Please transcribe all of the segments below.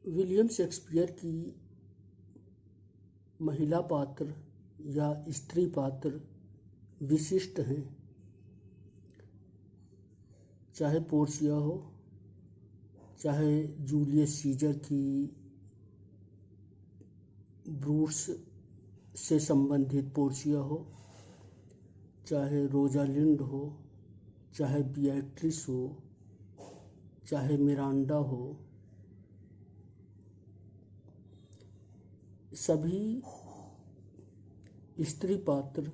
William Shakespeare की महिला पात्र या स्त्री पात्र विशिष्ट हैं, चाहे पोर्शिया हो, चाहे जूलियस सीजर की ब्रूट्स से संबंधित पोर्शिया हो, चाहे रोजालिंड हो, चाहे बिएट्रिस हो, चाहे मिरांडा हो, सभी स्त्री पात्र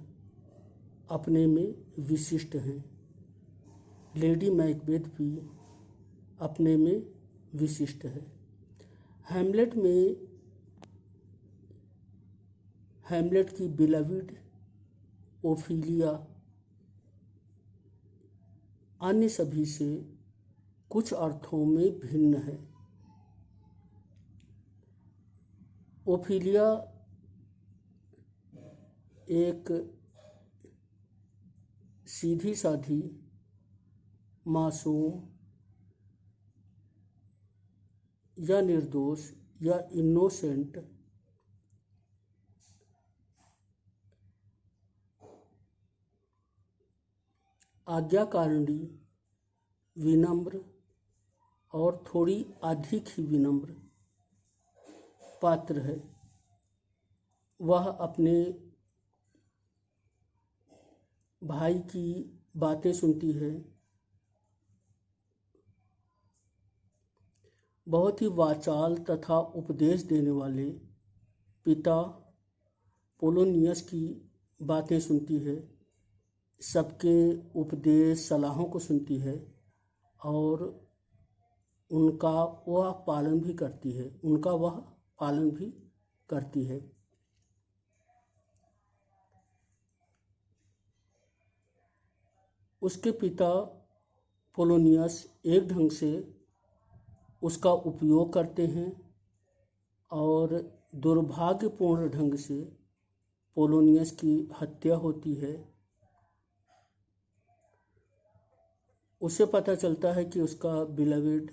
अपने में विशिष्ट हैं। लेडी मैकबेथ भी अपने में विशिष्ट है। हैमलेट की बिलविड ओफिलिया अन्य सभी से कुछ अर्थों में भिन्न है। ओफिलिया एक सीधी साधी, मासूम या निर्दोष या इनोसेंट आज्ञाकारिणी, विनम्र और थोड़ी अधिक ही विनम्र पात्र है। वह अपने भाई की बातें सुनती है। बहुत ही वाचाल तथा उपदेश देने वाले पिता पोलोनियस की बातें सुनती है, सबके उपदेश सलाहों को सुनती है और उनका वह पालन भी करती है। उसके पिता पोलोनियस एक ढंग से उसका उपयोग करते हैं और दुर्भाग्यपूर्ण ढंग से पोलोनियस की हत्या होती है। उसे पता चलता है कि उसका बिलविड,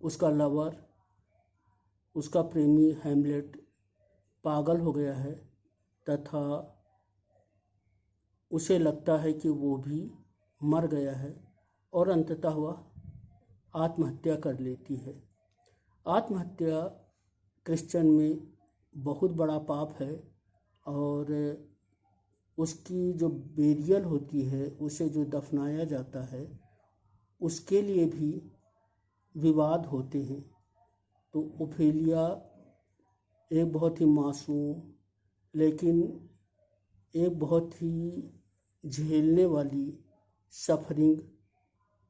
उसका लवर, उसका प्रेमी हैमलेट पागल हो गया है तथा उसे लगता है कि वो भी मर गया है और अंततः वह आत्महत्या कर लेती है। आत्महत्या क्रिश्चियन में बहुत बड़ा पाप है और उसकी जो बेरियल होती है, उसे जो दफनाया जाता है, उसके लिए भी विवाद होते हैं। तो ओफेलिया एक बहुत ही मासूम लेकिन एक बहुत ही झेलने वाली सफरिंग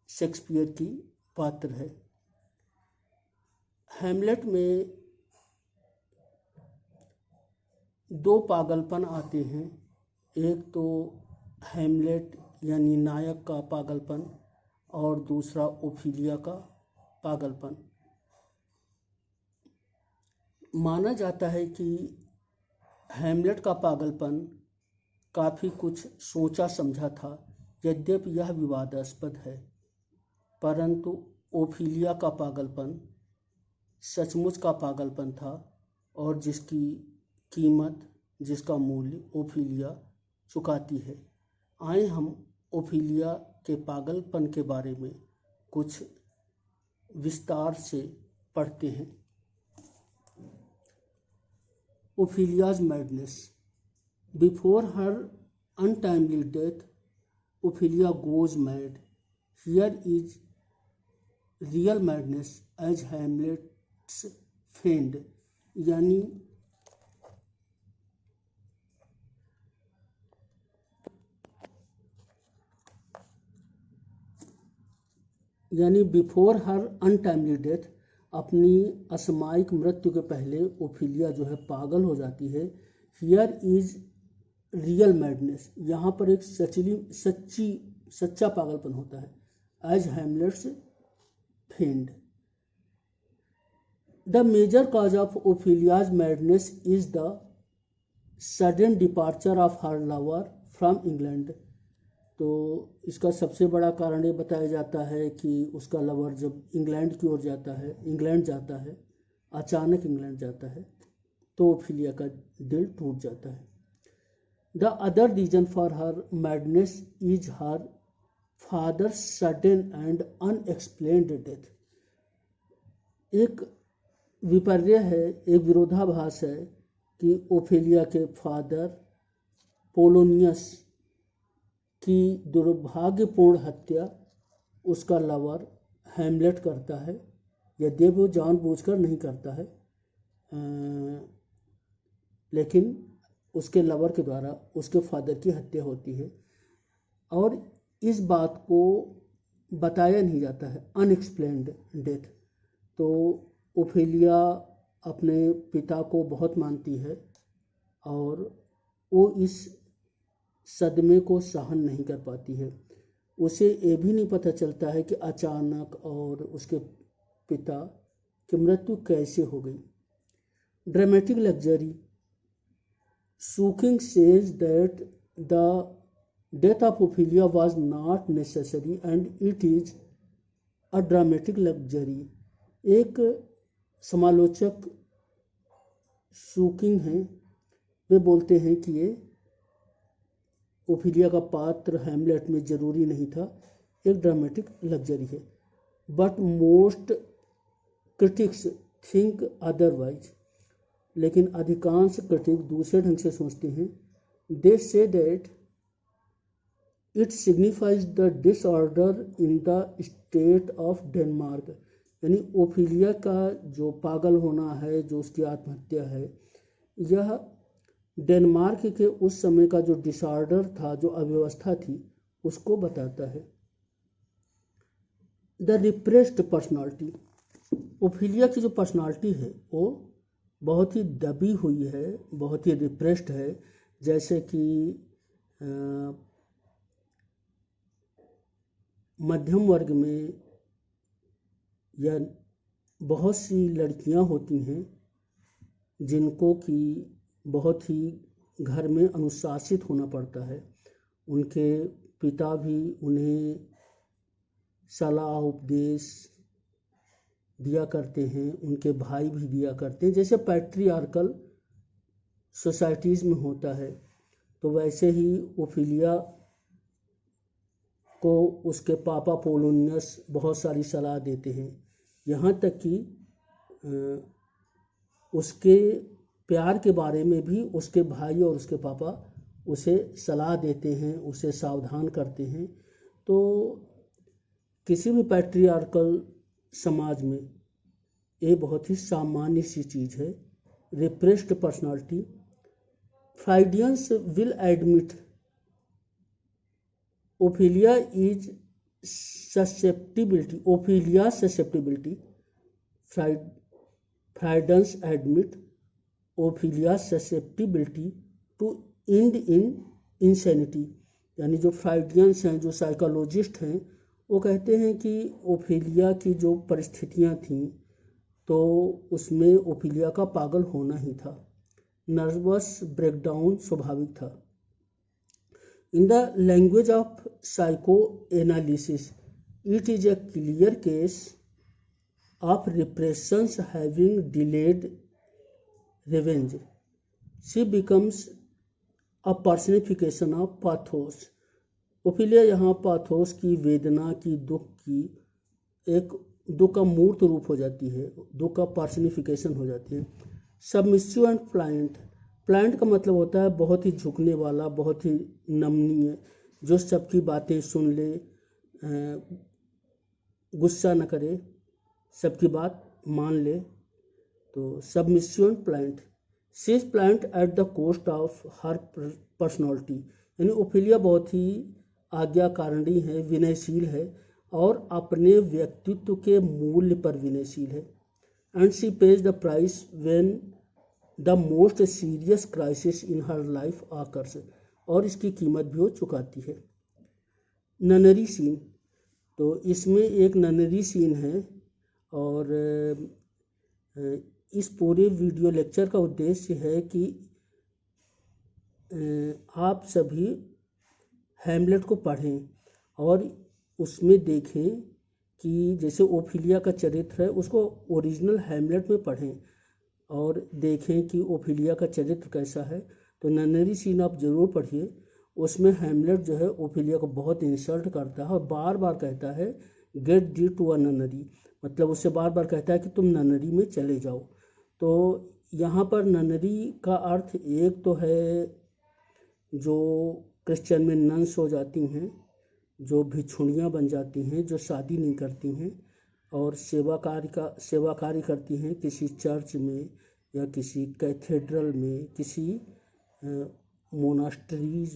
शेक्सपियर की पात्र है। हैमलेट में दो पागलपन आते हैं। एक तो हैमलेट यानी नायक का पागलपन और दूसरा ओफिलिया का पागलपन। माना जाता है कि हैमलेट का पागलपन काफ़ी कुछ सोचा समझा था, यद्यपि यह विवादास्पद है, परंतु ओफिलिया का पागलपन सचमुच का पागलपन था और जिसकी कीमत, जिसका मूल्य ओफिलिया चुकाती है। आए हम ओफिलिया के पागलपन के बारे में कुछ विस्तार से पढ़ते हैं। Ophelia's madness. Before her untimely death, Ophelia goes mad. Here is real madness as Hamlet's feigned, यानी बिफोर हर अनटाइमली डेथ, अपनी असामयिक मृत्यु के पहले ओफिलिया जो है पागल हो जाती है। हियर इज रियल मैडनेस, यहाँ पर एक सच्चा पागलपन होता है। As Hamlet's friend, the major cause of Ophelia's madness is the sudden departure of her lover from England. तो इसका सबसे बड़ा कारण ये बताया जाता है कि उसका लवर जब इंग्लैंड जाता है अचानक इंग्लैंड जाता है तो ओफिलिया का दिल टूट जाता है। The other reason for her madness is her father sudden and unexplained death. एक विपर्य है, एक विरोधाभास है कि ओफेलिया के फादर पोलोनियस की दुर्भाग्यपूर्ण हत्या उसका लवर हैमलेट करता है, यद्यपि वो जानबूझकर नहीं करता है, लेकिन उसके लवर के द्वारा उसके फादर की हत्या होती है और इस बात को बताया नहीं जाता है, अनएक्सप्लेन्ड डेथ। तो ओफेलिया अपने पिता को बहुत मानती है और वो इस सदमे को सहन नहीं कर पाती है। उसे ये भी नहीं पता चलता है कि अचानक और उसके पिता की मृत्यु कैसे हो गई। Dramatic luxury Suking says that the death of Ophelia was not necessary and it is a dramatic luxury। एक समालोचक सुकिंग हैं, वे बोलते हैं कि ये ओफिलिया का पात्र हैमलेट में जरूरी नहीं था, एक ड्रामेटिक लग्जरी है। But most critics think otherwise, लेकिन अधिकांश क्रिटिक दूसरे ढंग से सोचते हैं। They say that it signifies the disorder in the state of Denmark, यानी ओफिलिया का जो पागल होना है, जो उसकी आत्महत्या है, यह डेनमार्क के उस समय का जो डिसऑर्डर था, जो अव्यवस्था थी, उसको बताता है। द रिप्रेस्ड पर्सनालिटी, ओफिलिया की जो पर्सनालिटी है वो बहुत ही दबी हुई है, बहुत ही रिप्रेस्ड है। जैसे कि मध्यम वर्ग में या बहुत सी लड़कियां होती हैं जिनको कि बहुत ही घर में अनुशासित होना पड़ता है, उनके पिता भी उन्हें सलाह उपदेश दिया करते हैं, उनके भाई भी दिया करते हैं, जैसे पैट्रियार्कल सोसाइटीज़ में होता है। तो वैसे ही ओफिलिया को उसके पापा पोलोनियस बहुत सारी सलाह देते हैं, यहाँ तक कि उसके प्यार के बारे में भी उसके भाई और उसके पापा उसे सलाह देते हैं, उसे सावधान करते हैं। तो किसी भी पैट्रियार्कल समाज में ये बहुत ही सामान्य सी चीज़ है, repressed personality. Freudians will admit Ophelia is susceptibility, Ophelia susceptibility, Freudians admit Ophelia susceptibility to and in insanity, यानी जो फ्राइडियंस हैं, जो साइकोलॉजिस्ट हैं, वो कहते हैं कि ओफिलिया की जो परिस्थितियां थीं तो उसमें ओफिलिया का पागल होना ही था, नर्वस ब्रेकडाउन स्वाभाविक था। In the language of psycho analysis it is a clear case of repressions having delayed revenge, she becomes a personification of pathos. Ophelia यहाँ पाथोस की, वेदना की, दुख की, एक दुख का मूर्त रूप हो जाती है, दुख का पर्सनिफिकेशन हो जाती है। सबमिसिव एंड प्लाइंट, प्लाइंट का मतलब होता है बहुत ही झुकने वाला, बहुत ही नमनीय, जो सबकी बातें सुन ले, गुस्सा न करे, सबकी बात मान ले। तो submissive and pliant, she is pliant at the cost of her personality, यानी ओफिलिया बहुत ही आज्ञाकारिणी है, विनयशील है और अपने व्यक्तित्व के मूल्य पर विनयशील है। And she page the price when the most serious crisis in her life occurs, और इसकी कीमत भी वो चुकाती है। ननरी सीन, तो इसमें एक ननरी सीन है और इस पूरे वीडियो लेक्चर का उद्देश्य है कि आप सभी हैमलेट को पढ़ें और उसमें देखें कि जैसे ओफिलिया का चरित्र है उसको ओरिजिनल हैमलेट में पढ़ें और देखें कि ओफिलिया का चरित्र कैसा है। तो नन्नरी सीन आप ज़रूर पढ़िए। उसमें हैमलेट जो है ओफिलिया को बहुत इंसल्ट करता है और बार बार कहता है गेट दी टू अ नन्नरी, मतलब उससे बार बार कहता है कि तुम नन्नरी में चले जाओ। तो यहाँ पर नन्नरी का अर्थ एक तो है जो क्रिश्चियन में नन्स हो जाती हैं, जो भिक्षुणियाँ बन जाती हैं, जो शादी नहीं करती हैं और सेवा कार्य करती हैं किसी चर्च में या किसी कैथेड्रल में, किसी मोनास्ट्री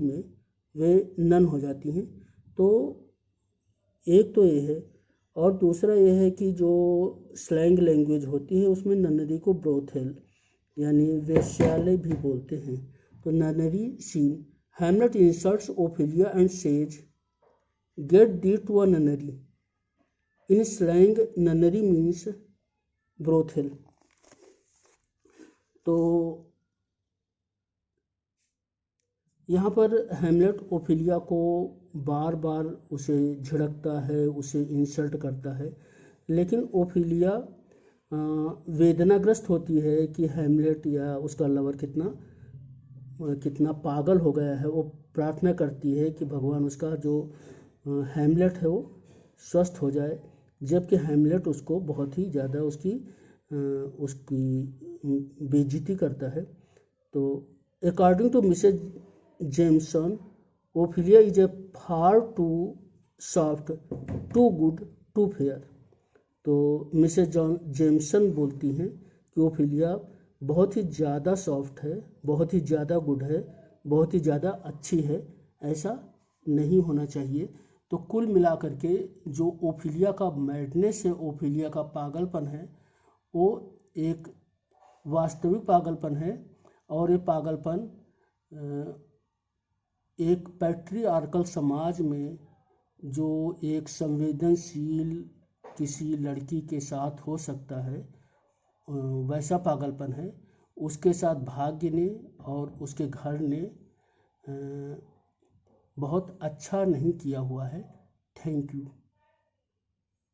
में वे नन हो जाती हैं। तो एक तो ये है, और दूसरा ये है कि जो स्लैंग लैंग्वेज होती है उसमें नन्नरी को ब्रोथेल यानी वेश्यालय भी बोलते हैं। तो nunnery scene, Hamlet insults Ophelia and says get thee to a nunnery. In slang nunnery means brothel. तो यहाँ पर हैमलेट ओफिलिया को बार बार उसे झिड़कता है, उसे इंसल्ट करता है, लेकिन ओफिलिया वेदनाग्रस्त होती है कि हैमलेट या उसका लवर कितना पागल हो गया है। वो प्रार्थना करती है कि भगवान उसका जो हैमलेट है वो स्वस्थ हो जाए, जबकि हैमलेट उसको बहुत ही ज़्यादा उसकी बेइज्जती करता है। तो according to Mrs Jameson, Ophelia is a far too soft, too good, too fair. तो मिसेज जेमसन बोलती हैं कि ओफिलिया बहुत ही ज़्यादा सॉफ्ट है, बहुत ही ज़्यादा गुड है, बहुत ही ज़्यादा अच्छी है, ऐसा नहीं होना चाहिए। तो कुल मिलाकर के जो ओफिलिया का मैडनेस है, ओफिलिया का पागलपन है, वो एक वास्तविक पागलपन है। और ये पागलपन एक पैट्रियार्कल समाज में जो एक संवेदनशील किसी लड़की के साथ हो सकता है वैसा पागलपन है, उसके साथ भाग्य ने और उसके घर ने बहुत अच्छा नहीं किया हुआ है। Thank you.